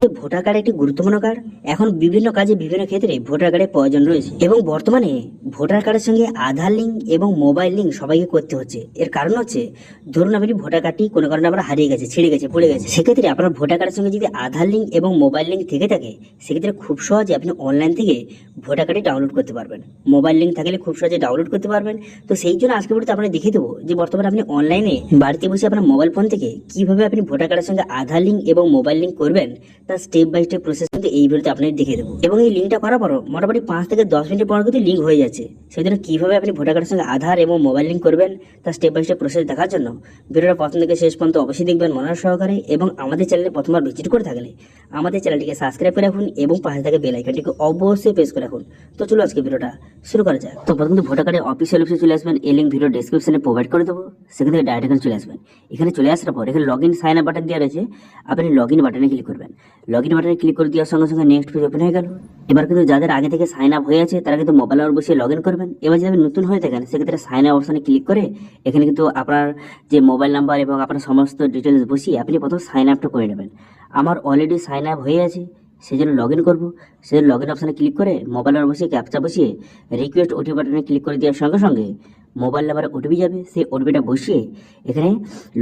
Voter card একটি গুরুত্বপূর্ণ card. এখন বিভিন্ন কাজে বিভিন্ন ক্ষেত্রে ভোটার কার্ডের প্রয়োজন রয়েছে এবং বর্তমানে ভোটার কার্ডের সঙ্গে আধার লিঙ্ক এবং মোবাইল লিঙ্ক সবাইকে করতে হচ্ছে। এর কারণ হচ্ছে, ধরুন আপনি ভোটার কার্ডটি কোনো কারণে আপনার হারিয়ে গেছে, ছিঁড়ে গেছে, পড়ে গেছে, সেক্ষেত্রে আপনার ভোটার কার্ডের সঙ্গে যদি আধার লিঙ্ক এবং মোবাইল লিঙ্ক থেকে থাকে, সেক্ষেত্রে খুব সহজে আপনি অনলাইন থেকে ভোটার কার্ডটি ডাউনলোড করতে পারবেন। মোবাইল লিঙ্ক থাকলে খুব সহজে ডাউনলোড করতে পারবেন। তো সেই জন্য আজকে ভিডিওতে আপনাকে দেখিয়ে দেবো যে বর্তমানে আপনি অনলাইনে বাড়িতে বসে আপনার মোবাইল ফোন থেকে কিভাবে আপনি ভোটার কার্ডের সঙ্গে আধার লিঙ্ক এবং মোবাইল লিঙ্ক করবেন, তার স্টেপ বাই স্টেপ প্রসেস কিন্তু এই ভিডিওতে আপনাদের দেখিয়ে দেবো। এবং এই লিঙ্কটা করার পর মোটামুটি 5 থেকে 10 মিনিট পর কিন্তু লিঙ্ক হয়ে যাচ্ছে। সেই জন্য কিভাবে আপনি ভোটার কার্ডের সঙ্গে আধার এবং মোবাইল লিঙ্ক করবেন, তার স্টেপ বাই স্টেপ প্রসেস দেখার জন্য ভিডিওটা প্রথম থেকে শেষ পর্যন্ত অবশ্যই দেখবেন মনোযোগ সহকারে। এবং আমাদের চ্যানেলে প্রথমবার ভিজিট করে থাকলে আমাদের চ্যানেলটিকে সাবস্ক্রাইব করে রাখুন এবং পাশে থাকা বেল আইকনটিকে অবশ্যই প্রেস করে রাখুন। তো চলো আজকে ভিডিওটা শুরু করা যাক। তো প্রথমে ভোটার কার্ডের অফিসিয়াল ওয়েবসাইটে চলে আসবেন। এই লিঙ্ক ভিডিও ডেসক্রিপশনে প্রোভাইড করে দেবো, সেখান থেকে ডাইরেক্ট এখানে চলে আসবেন। এখানে চলে আসার পর এখানে log in sign up button দেওয়া রয়েছে, আপনি লগ ইন বাটনে ক্লিক করবেন। লগ ইন বাটনে ক্লিক করে দেওয়ার সঙ্গে সঙ্গে নেক্সট পেজ ওপেন হয়ে গেল। এবার কিন্তু যাদের আগে থেকে সাইন আপ হয়ে আছে তারা কিন্তু মোবাইল নাম্বার বসিয়ে লগ ইন করবেন। এবার যদি আপনি নতুন হয়ে থাকেন, সেক্ষেত্রে সাইন আপ অপশনে ক্লিক করে এখানে কিন্তু আপনার যে মোবাইল নাম্বার এবং আপনার সমস্ত ডিটেলস বসিয়ে আপনি প্রথম সাইন আপটা করে নেবেন। আমার অলরেডি সাইন আপ হয়ে আছে, সেই জন্য লগ ইন করবো। সেই লগ ইন অপশানে ক্লিক করে মোবাইল নাম্বার বসিয়ে ক্যাপচা বসিয়ে রিকোয়েস্ট ওটিপি বাটনে ক্লিক করে দেওয়ার সঙ্গে সঙ্গে মোবাইল নাম্বারে ওটিপি যাবে। সেই ওটিপিটা বসিয়ে এখানে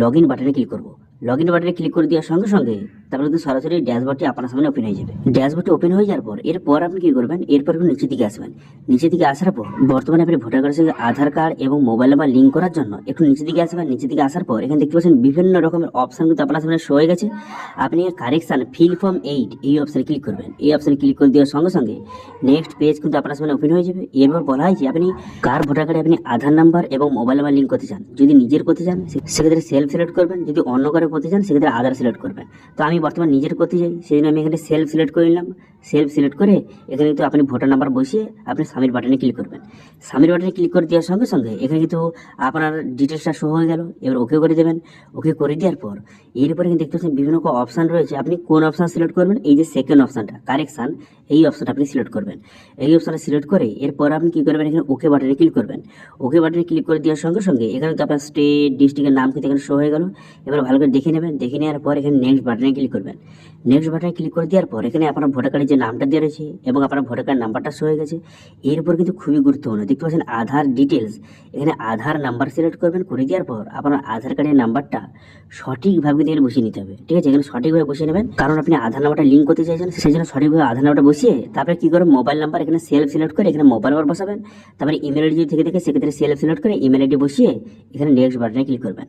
লগ ইন বাটনে ক্লিক করবো। লগ ইন বাটনে ক্লিক করে দেওয়ার সঙ্গে সঙ্গে তারপরে কিন্তু সরাসরি ড্যাশবোর্ডটি আপনার সামনে ওপেন হয়ে যাবে। ড্যাশবোর্ডটি ওপেন হয়ে যাওয়ার পর এরপর আপনি কি করবেন, এরপর আপনি নিচের দিকে আসবেন। নিচের দিকে আসার পর বর্তমানে আপনি ভোটার কার্ডের সঙ্গে আধার কার্ড এবং মোবাইল নাম্বার লিঙ্ক করার জন্য একটু নিচের দিকে আসবেন। নিচের দিকে আসার পর এখানে দেখতে পাচ্ছেন বিভিন্ন রকমের অপশন কিন্তু আপনার সামনে শো হয়ে গেছে। আপনি কারেকশন ফিল ফর্ম 8 এই অপশানে ক্লিক করবেন। এই অপশানে ক্লিক করে দেওয়ার সঙ্গে সঙ্গে নেক্সট পেজ কিন্তু আপনার সামনে ওপেন হয়ে যাবে। এরপর বলা হয়েছে আপনি কার ভোটার কার্ডে আপনি আধার নাম্বার এবং মোবাইল নাম্বার লিঙ্ক করতে চান। যদি নিজের করতে চান সেক্ষেত্রে সেলফ সিলেক্ট করবেন, যদি অন্য কারো করতে চান সেক্ষেত্রে আধার সিলেক্ট করবেন। তো আমি বর্তমানে নিজের করতে চাই, সেই জন্য আমি এখানে সেলফ সিলেক্ট করে নিলাম। সেলফ সিলেক্ট করে এখানে কিন্তু আপনি ভোটার নাম্বার বসিয়ে আপনি সাবমিট বাটনে ক্লিক করবেন। সাবমিট বাটনে ক্লিক করে দেওয়ার সঙ্গে সঙ্গে এখানে কিন্তু আপনার ডিটেলসটা শো হয়ে গেল। এবার ওকে করে দেবেন। ওকে করে দেওয়ার পর এরপরে কিন্তু দেখতে পাচ্ছেন বিভিন্ন অপশান রয়েছে, আপনি কোন অপশান সিলেক্ট করবেন। এই যে সেকেন্ড অপশানটা কারেকশান, এই অপশানটা আপনি সিলেক্ট করবেন। এই অপশানটা সিলেক্ট করে এরপর আপনি কী করবেন, এখানে ওকে বাটনে ক্লিক করবেন। ওকে বাটনে ক্লিক করে দেওয়ার সঙ্গে সঙ্গে এখানে কিন্তু আপনার স্টেট ডিস্ট্রিক্টের নাম কিন্তু এখানে শো হয়ে গেল। এবার ভালো করে দেখে নেবেন। দেখে নেওয়ার পর এখানে নেক্সট বাটনে ক্লিক করবেন। নেক্সট বাটনে ক্লিক করে দেওয়ার পর এখানে আপনার ভোটার কার্ডের যে নামটা দেওয়া রয়েছে এবং আপনার ভোটার কার্ড নাম্বারটা শো হয়ে গেছে। এরপর কিন্তু খুবই গুরুত্বপূর্ণ, দেখতে পাচ্ছেন আধার ডিটেলস। এখানে আধার নাম্বার সিলেক্ট করবেন। করে দেওয়ার পর আপনার আধার কার্ডের নাম্বারটা সঠিকভাবে দিয়ে বসিয়ে নিতে হবে। ঠিক আছে, এখানে সঠিকভাবে বসিয়ে নেবেন, কারণ আপনি আধার নাম্বারটা লিঙ্ক করতে চাইছেন। সেই জন্য সঠিকভাবে আধার নাম্বারটা বসিয়ে তারপরে কি করবেন, মোবাইল নাম্বার এখানে সেলফ সিলেক্ট করে এখানে মোবাইল নাম্বার বসাবেন। তারপরে ইমেল আইডি যদি থেকে থাকে সেক্ষেত্রে সেলফ সিলেক্ট করে ইমেল আইডি বসিয়ে এখানে নেক্সট বাটনে ক্লিক করবেন।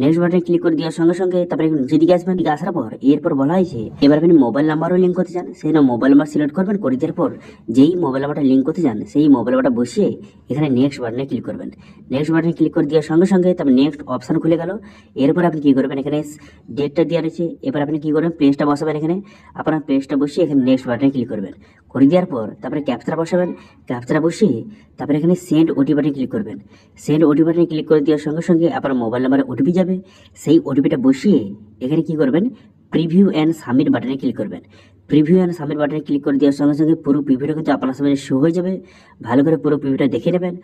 নেক্সট বাটনে ক্লিক করে দেওয়ার সঙ্গে সঙ্গে তারপরে নিচের দিকে আসবেন। দিকে আসার পর এরপর বলা হয়েছে এবার আপনি মোবাইল নাম্বারও লিঙ্ক করতে চান, সেই জন্য মোবাইল নাম্বার সিলেক্ট করবেন। করে দেওয়ার পর যেই মোবাইল নাম্বারটা লিঙ্ক করতে চান সেই মোবাইল নাম্বারটা বসিয়ে এখানে নেক্সট বাটনে ক্লিক করবেন। নেক্সট বাটনে ক্লিক করে দেওয়ার সঙ্গে সঙ্গে তারপর নেক্সট অপশন খুলে গেল। এরপর আপনি কী করবেন, এখানে ডেটটা দেওয়া রয়েছে। এবার আপনি কী করবেন, প্লেসটা বসাবেন। এখানে আপনার প্লেসটা বসিয়ে এখানে নেক্সট বাটনে ক্লিক করবেন। করে দেওয়ার পর তারপরে ক্যাপচারা বসাবেন। ক্যাপচারা বসিয়ে তারপরে এখানে সেন্ড ওটিপি বাটনে ক্লিক করবেন। সেন্ড ওটিপি বাটনে ক্লিক করে দেওয়ার সঙ্গে সঙ্গে আপনার মোবাইল নাম্বারে ওটিপি যাবে। সেই ওটিপিটা বসিয়ে এখানে কী করবেন, প্রিভিউ অ্যান্ড সাবমিট বাটনে ক্লিক করবেন। প্রিভিউ অ্যান্ড সাবমিট বাটনে ক্লিক করে দেওয়ার সঙ্গে সঙ্গে পুরো প্রিভিউটা কিন্তু আপনার সামনে শো হয়ে যাবে। ভালো করে পুরো প্রিভিউটা দেখে নেবেন।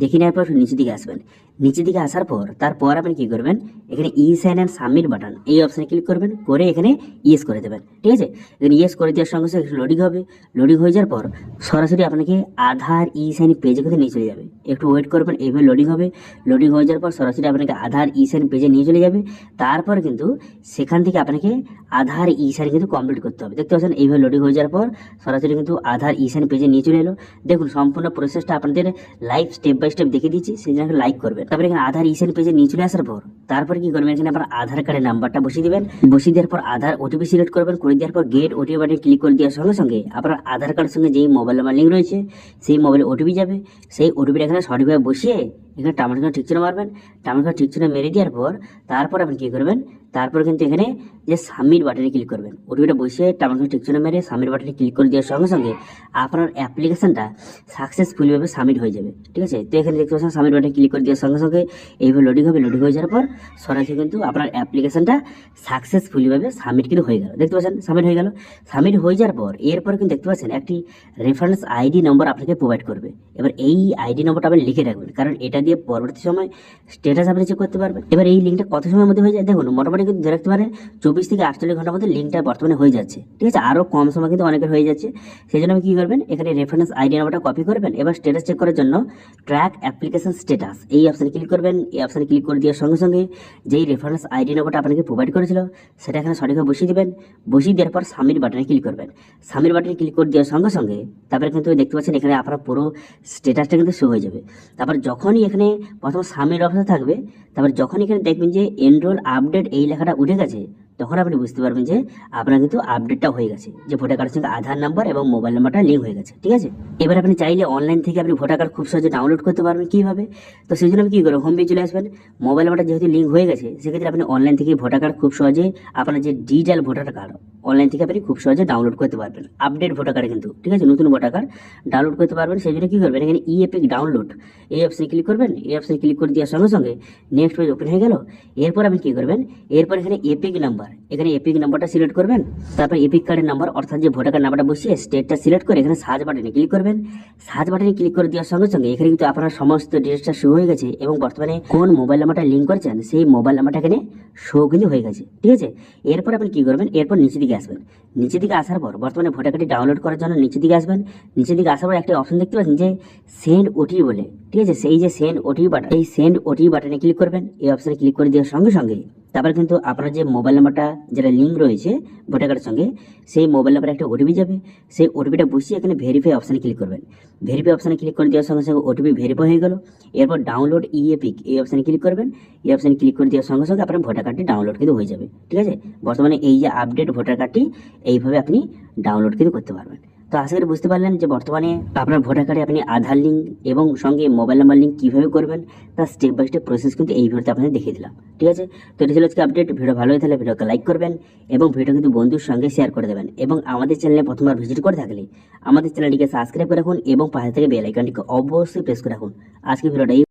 দেখে নেওয়ার পর নিচের দিকে আসবেন। নিচের দিকে আসার পর তারপর আপনি কী করবেন, এখানে ই সাইন অ্যান্ড সাবমিট বাটন এই অপশানে ক্লিক করবেন। করে এখানে ইয়েস করে দেবেন। ঠিক আছে, এখানে ইয়েস করে দেওয়ার সঙ্গে সঙ্গে লোডিং হবে। লোডিং হয়ে যাওয়ার পর সরাসরি আপনাকে আধার ই সাইন পেজে কিন্তু নিয়ে চলে যাবে। একটু ওয়েট করবেন, এইভাবে লোডিং হবে। লোডিং হয়ে যাওয়ার পর সরাসরি আপনাকে আধার ই সাইন পেজে নিয়ে চলে যাবে। তারপর কিন্তু সেখান থেকে আপনাকে আধার ই সাইন কিন্তু কমপ্লিট করতে হবে। দেখতে পাচ্ছেন এইভাবে লোডিং হয়ে যাওয়ার পর সরাসরি কিন্তু আধার ই সাইন পেজে নিয়ে চলে এলো। দেখুন সম্পূর্ণ প্রসেসটা আপনাদের লাইভ স্টেপ বাই স্টেপ দেখে দিচ্ছি, সেই জন্য লাইক করবেন। তারপরে এখানে আধার ই সাইন পেজে নিয়ে চলে আসার পর তারপরে কি করবেন, এখানে আপনার আধার কার্ডের নাম্বারটা বসিয়ে দেবেন। বসিয়ে দেওয়ার পর আধার ওটিপি সিলেক্ট করবেন। করে দেওয়ার পর গেট ওটিপি বাটনে ক্লিক করে দেওয়ার সঙ্গে সঙ্গে আপনার আধার কার্ডের সঙ্গে যেই মোবাইল নাম্বার লিঙ্ক রয়েছে সেই মোবাইলে ওটিপি যাবে। সেই ওটিপিটা এখানে সঠিকভাবে বসিয়ে এখানে টামার ঠিক চিহ্ন মারবেন। টামার ঠিক চিহ্ন মেরে দেওয়ার পর তারপর আপনি কী করবেন, তারপর কিন্তু এখানে যে সাবমিট বাটনে ক্লিক করবেন। ওটিপিটা বসিয়ে টামার ঠিক চিহ্ন মেরে সাবমিট বাটনে ক্লিক করে দেওয়ার সঙ্গে সঙ্গে আপনার অ্যাপ্লিকেশনটা সাকসেসফুলিভাবে সাবমিট হয়ে যাবে। ঠিক আছে, তো এখানে দেখতে পাচ্ছেন সাবমিট বাটনে ক্লিক করে দেওয়ার সঙ্গে সঙ্গে এইভাবে লোডিং হবে। লোডিং হয়ে যাওয়ার পর সরাসরি কিন্তু আপনার অ্যাপ্লিকেশনটা সাকসেসফুলিভাবে সাবমিট কিন্তু হয়ে গেল। দেখতে পাচ্ছেন সাবমিট হয়ে গেল। সাবমিট হয়ে যাওয়ার পর এরপর কিন্তু দেখতে পাচ্ছেন একটি রেফারেন্স আইডি নম্বর আপনাকে প্রোভাইড করবে। এবার এই আইডি নম্বরটা আপনি লিখে রাখবেন, কারণ এটা দিয়ে পরবর্তী সময় স্ট্যাটাস আপনি চেক করতে পারবেন। এবার এই লিঙ্কটা কত সময়ের মধ্যে হয়ে যায় দেখুন, মোটামুটি মোটামুটি কিন্তু ধরে রাখতে পারেন 24 থেকে 48 ঘন্টার মধ্যে লিঙ্কটা বর্তমানে হয়ে যাচ্ছে, ঠিক আছে। আরও কম সময় কিন্তু অনেকের হয়ে যাচ্ছে। সেই জন্য আপনি কী করবেন, এখানে রেফারেন্স আইডি নাম্বারটা কপি করবেন, এবার স্ট্যাটাস চেক করার জন্য ট্র্যাক অ্যাপ্লিকেশন স্ট্যাটাস এই অপশানে ক্লিক করবেন। এই অপশানে ক্লিক করে দেওয়ার সঙ্গে সঙ্গে যেই রেফারেন্স আইডি নাম্বারটা আপনাকে প্রোভাইড করেছিল সেটা এখানে সঠিকভাবে বসিয়ে দেবেন। বসিয়ে দেওয়ার পর সাবমিট বাটনে ক্লিক করবেন। সাবমিট বাটনে ক্লিক করে দেওয়ার সঙ্গে সঙ্গে তারপরে কিন্তু দেখতে পাচ্ছেন এখানে আপনার পুরো স্ট্যাটাসটা কিন্তু শো হয়ে যাবে। তারপর যখনই এখানে প্রথম সাবমিট অপশন থাকবে, তারপর যখন এখানে দেখবেন যে এনরোল আপডেট এই লেখাটা উঠে গেছে, তখন আপনি বুঝতে পারবেন যে আপনার কিন্তু আপডেটটা হয়ে গেছে, যে ভোটার কার্ডের সঙ্গে আধার নাম্বার এবং মোবাইল নাম্বারটা লিঙ্ক হয়ে গেছে, ঠিক আছে। এবার আপনি চাইলে অনলাইন থেকে আপনি ভোটার কার্ড খুব সহজে ডাউনলোড করতে পারবেন। কীভাবে? তো সেই জন্য আপনি কী করবেন, হোম পেজে চলে আসবেন। মোবাইল নাম্বারটা যেহেতু লিঙ্ক হয়ে গেছে, সেক্ষেত্রে আপনি অনলাইন থেকে ভোটার কার্ড খুব সহজে আপনার যে ডিজিটাল ভোটার কার্ড অনলাইন থেকে আপনি খুব সহজে ডাউনলোড করতে পারবেন। আপডেট ভোটার কার্ড কিন্তু, ঠিক আছে, নতুন ভোটার কার্ড ডাউনলোড করতে পারবেন। সেই জন্য কী করবেন, এখানে ই এপিক ডাউনলোড এই অপশানে ক্লিক করবেন। এই অপশানে ক্লিক করে দেওয়ার সঙ্গে সঙ্গে নেক্সট পেজ ওপেন হয়ে গেল। এরপর আপনি কী করবেন, এরপর এখানে এপিক নাম্বার, এখানে এপিক নাম্বারটা সিলেক্ট করবেন। তারপর এপিক কার্ডের নাম্বার অর্থাৎ যে ভোটার কার্ড নাম্বারটা বসিয়ে স্টেটটা সিলেক্ট করে এখানে সার্চ বাটনে ক্লিক করবেন। সার্চ বাটনে ক্লিক করে দেওয়ার সঙ্গে সঙ্গে এখানে কিন্তু আপনার সমস্ত ডিটেলসটা শো হয়ে গেছে এবং বর্তমানে কোন মোবাইল নাম্বারটা লিঙ্ক করেছেন সেই মোবাইল নাম্বারটা এখানে শো কিন্তু হয়ে গেছে, ঠিক আছে। এরপর আপনি কী করবেন, এরপর নিচের দিকে আসবেন। নিচের দিকে আসার পর বর্তমানে ভোটার কার্ডটি ডাউনলোড করার জন্য নিচের দিকে আসবেন। নিচের দিকে আসার পর একটা অপশন দেখতে পাচ্ছেন যে সেন্ড ওটিপি বলে, ঠিক আছে। সেই যে সেন্ড ওটিপি বাটন, এই সেন্ড ওটিপি বাটনে ক্লিক করবেন। এই অপশানে ক্লিক করে দেওয়ার সঙ্গে সঙ্গে তারপর কিন্তু আপনার যে মোবাইল নাম্বারটা যেটা লিঙ্ক রয়েছে ভোটার কার্ডের সঙ্গে, সেই মোবাইল নাম্বারে একটা ওটিপি যাবে। সেই ওটিপিটা বসিয়ে এখানে ভেরিফাই অপশানে ক্লিক করবেন। ভেরিফাই অপশানে ক্লিক করে দেওয়ার সঙ্গে সঙ্গে ওটিপি ভেরিফাই হয়ে গেল। এরপর ডাউনলোড ই এপিক এই অপশানে ক্লিক করবেন। এই অপশানে ক্লিক করে দেওয়ার সঙ্গে সঙ্গে আপনার ভোটার কার্ডটি ডাউনলোড কিন্তু হয়ে যাবে, ঠিক আছে। বর্তমানে এই যে আপডেট ভোটার কার্ডটি এইভাবে আপনি ডাউনলোড কিন্তু করতে পারবেন। তো আশা করি বুঝতে পারলেন যে বর্তমানে আপনার ভোটার কার্ডে আপনি আধার লিঙ্ক এবং সঙ্গে মোবাইল নাম্বার লিঙ্ক কীভাবে করবেন তার স্টেপ বাই স্টেপ প্রসেস কিন্তু এই ভিডিওতে আপনাদের দেখিয়ে দিলাম, ঠিক আছে। তো এটা ছিল আজকে আপডেট। ভিডিও ভালো হয়ে থাকলে ভিডিওকে লাইক করবেন এবং ভিডিও কিন্তু বন্ধুর সঙ্গে শেয়ার করে দেবেন এবং আমাদের চ্যানেলে প্রথমবার ভিজিট করে থাকলে আমাদের চ্যানেলটিকে সাবস্ক্রাইব করে রাখুন এবং পাশে থেকে বেল আইকনটিকে অবশ্যই প্রেস করে রাখুন। আজকে ভিডিওটা